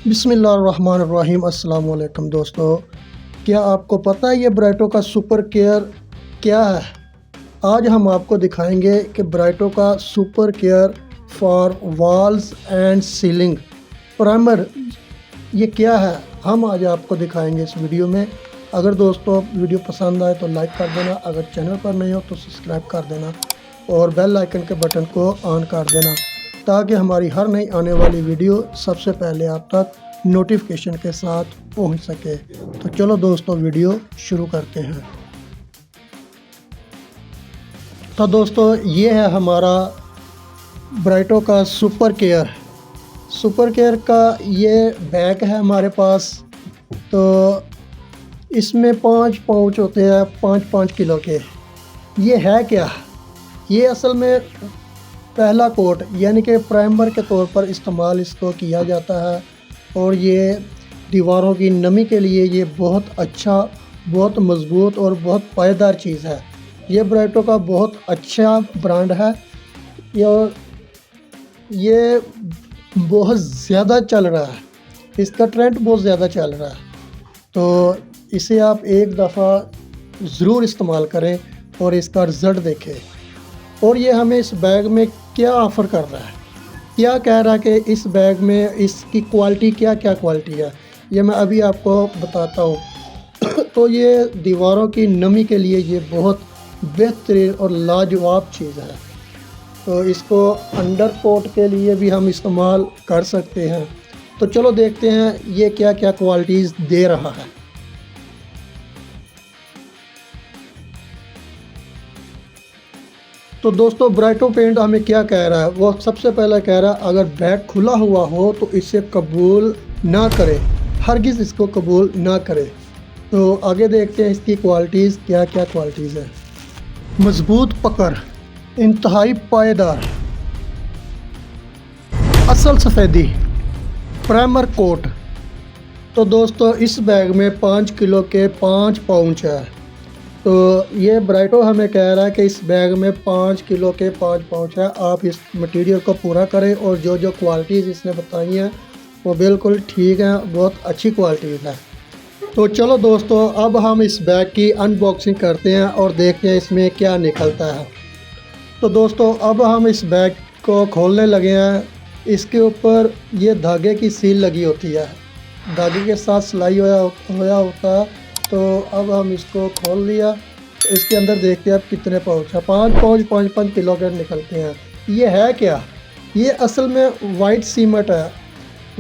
बिस्मिल्लाहिर्रहमानिर्रहीम। अस्सलाम वालेकुम दोस्तों, क्या आपको पता है ये ब्राइटो का सुपर केयर क्या है? आज हम आपको दिखाएंगे कि ब्राइटो का super care for walls and ceiling primer ये क्या है, हम आज आपको दिखाएंगे इस वीडियो में। अगर दोस्तों वीडियो पसंद आए तो लाइक कर देना, अगर चैनल पर नहीं हो तो सब्सक्राइब कर देना और बेल आइकन के बटन को ऑन कर देना ताकि हमारी हर नई आने वाली वीडियो सबसे पहले आप तक नोटिफिकेशन के साथ पहुंच सके। तो चलो दोस्तों वीडियो शुरू करते हैं। तो दोस्तों ये है हमारा ब्राइटो का सुपर केयर का ये बैग है हमारे पास। तो इसमें 5 पाउच होते हैं, 5-5 किलो के। ये है क्या? ये असल में पहला कोट यानी कि प्राइमर के तौर पर इस्तेमाल इसको किया जाता है और ये दीवारों की नमी के लिए ये बहुत अच्छा, बहुत मज़बूत और बहुत पायदार चीज़ है। ये ब्राइटो का बहुत अच्छा ब्रांड है। ये बहुत ज़्यादा चल रहा है, इसका ट्रेंड बहुत ज़्यादा चल रहा है। तो इसे आप एक दफ़ा ज़रूर इस्तेमाल करें और इसका रिज़ल्ट देखें। और ये हमें इस बैग में क्या ऑफ़र कर रहा है, क्या कह रहा है कि इस बैग में इसकी क्वालिटी क्या क्वालिटी है, ये मैं अभी आपको बताता हूँ। तो ये दीवारों की नमी के लिए ये बहुत बेहतरीन और लाजवाब चीज़ है। तो इसको अंडर कोट के लिए भी हम इस्तेमाल कर सकते हैं। तो चलो देखते हैं ये क्या क्वालिटीज़ दे रहा है। तो दोस्तों ब्राइटो पेंट हमें क्या कह रहा है, वो सबसे पहले कह रहा है अगर बैग खुला हुआ हो तो इसे कबूल ना करें, हरगिज़ इसको कबूल ना करें। तो आगे देखते हैं इसकी क्वालिटीज़ क्या क्वालिटीज़ है। मज़बूत पकड़, इंतहाई पायदार, असल सफ़ेदी, प्राइमर कोट। तो दोस्तों इस बैग में 5 किलो के 5 पाउच है। तो ये ब्राइटो हमें कह रहा है कि इस बैग में 5 किलो के 5 पाउच है। आप इस मटेरियल को पूरा करें और जो क्वालिटीज़ इसने बताई हैं वो बिल्कुल ठीक है, बहुत अच्छी क्वालिटीज़ है। तो चलो दोस्तों अब हम इस बैग की अनबॉक्सिंग करते हैं और देखते हैं इसमें क्या निकलता है। तो दोस्तों अब हम इस बैग को खोलने लगे हैं। इसके ऊपर ये धागे की सील लगी होती है, धागे के साथ सिलाई होया होता है। तो अब हम इसको खोल लिया। तो इसके अंदर देखते हैं अब कितने पाउच है। 5 पाउच 5-5 किलो के निकलते हैं। ये है क्या? ये असल में वाइट सीमेंट है।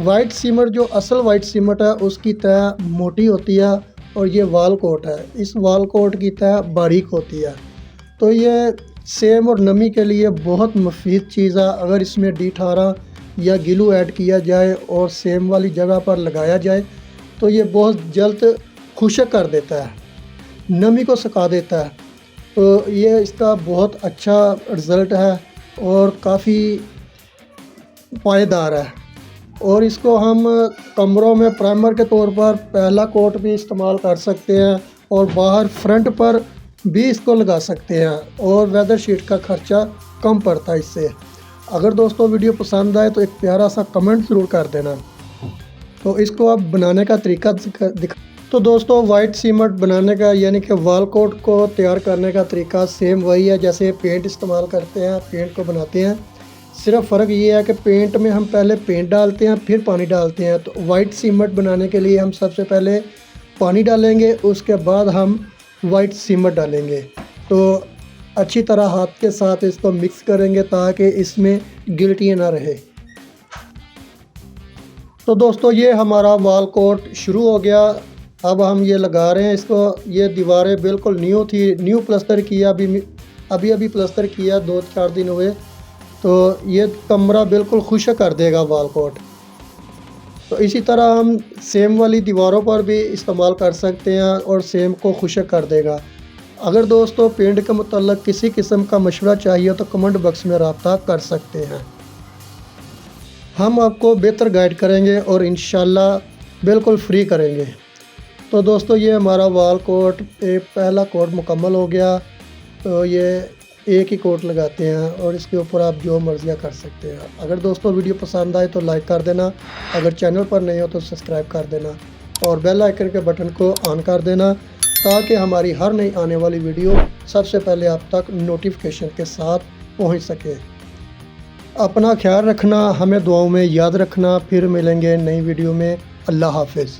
वाइट सीमेंट जो असल वाइट सीमेंट है उसकी तह मोटी होती है और ये वाल कोट है, इस वाल कोट की तह बारीक होती है। तो ये सेम और नमी के लिए बहुत मुफीद चीज़ है। अगर इसमें D18 या गिलू ऐड किया जाए और सेम वाली जगह पर लगाया जाए तो ये बहुत जल्द खुशक कर देता है, नमी को सुखा देता है। तो ये इसका बहुत अच्छा रिज़ल्ट है और काफ़ी पायदार है। और इसको हम कमरों में प्राइमर के तौर पर पहला कोट भी इस्तेमाल कर सकते हैं और बाहर फ्रंट पर भी इसको लगा सकते हैं और वेदर शीट का खर्चा कम पड़ता है इससे। अगर दोस्तों वीडियो पसंद आए तो एक प्यारा सा कमेंट ज़रूर कर देना। तो इसको आप बनाने का तरीका दिखा। तो दोस्तों वाइट सीमेंट बनाने का यानी कि वाल कोट को तैयार करने का तरीका सेम वही है जैसे पेंट इस्तेमाल करते हैं, पेंट को बनाते हैं। सिर्फ फ़र्क ये है कि पेंट में हम पहले पेंट डालते हैं फिर पानी डालते हैं। तो वाइट सीमेंट बनाने के लिए हम सबसे पहले पानी डालेंगे, उसके बाद हम वाइट सीमेंट डालेंगे। तो अच्छी तरह हाथ के साथ इसको मिक्स करेंगे ताकि इसमें गिल्टियाँ ना रहे। तो दोस्तों ये हमारा वाल कोट शुरू हो गया। अब हम ये लगा रहे हैं इसको। ये दीवारें बिल्कुल न्यू थी, न्यू प्लस्तर किया, अभी प्लस्तर किया, 2-4 दिन हुए। तो ये कमरा बिल्कुल खुश कर देगा वाल कोट। तो इसी तरह हम सेम वाली दीवारों पर भी इस्तेमाल कर सकते हैं और सेम को खुश कर देगा। अगर दोस्तों पेंट के मुताल्लिक़ किसी किस्म का मशवरा चाहिए तो कमेंट बॉक्स में रब्ता कर सकते हैं, हम आपको बेहतर गाइड करेंगे और इंशाल्लाह बिल्कुल फ्री करेंगे। तो दोस्तों ये हमारा वाल कोट पहला कोट मुकम्मल हो गया। तो ये एक ही कोट लगाते हैं और इसके ऊपर आप जो मर्जियाँ कर सकते हैं। अगर दोस्तों वीडियो पसंद आए तो लाइक कर देना, अगर चैनल पर नए हो तो सब्सक्राइब कर देना और बेल आइकन के बटन को ऑन कर देना, ताकि हमारी हर नई आने वाली वीडियो सबसे पहले आप तक नोटिफिकेशन के साथ पहुंच सके। अपना ख्याल रखना, हमें दुआओं में याद रखना। फिर मिलेंगे नई वीडियो में। अल्लाह हाफिज़।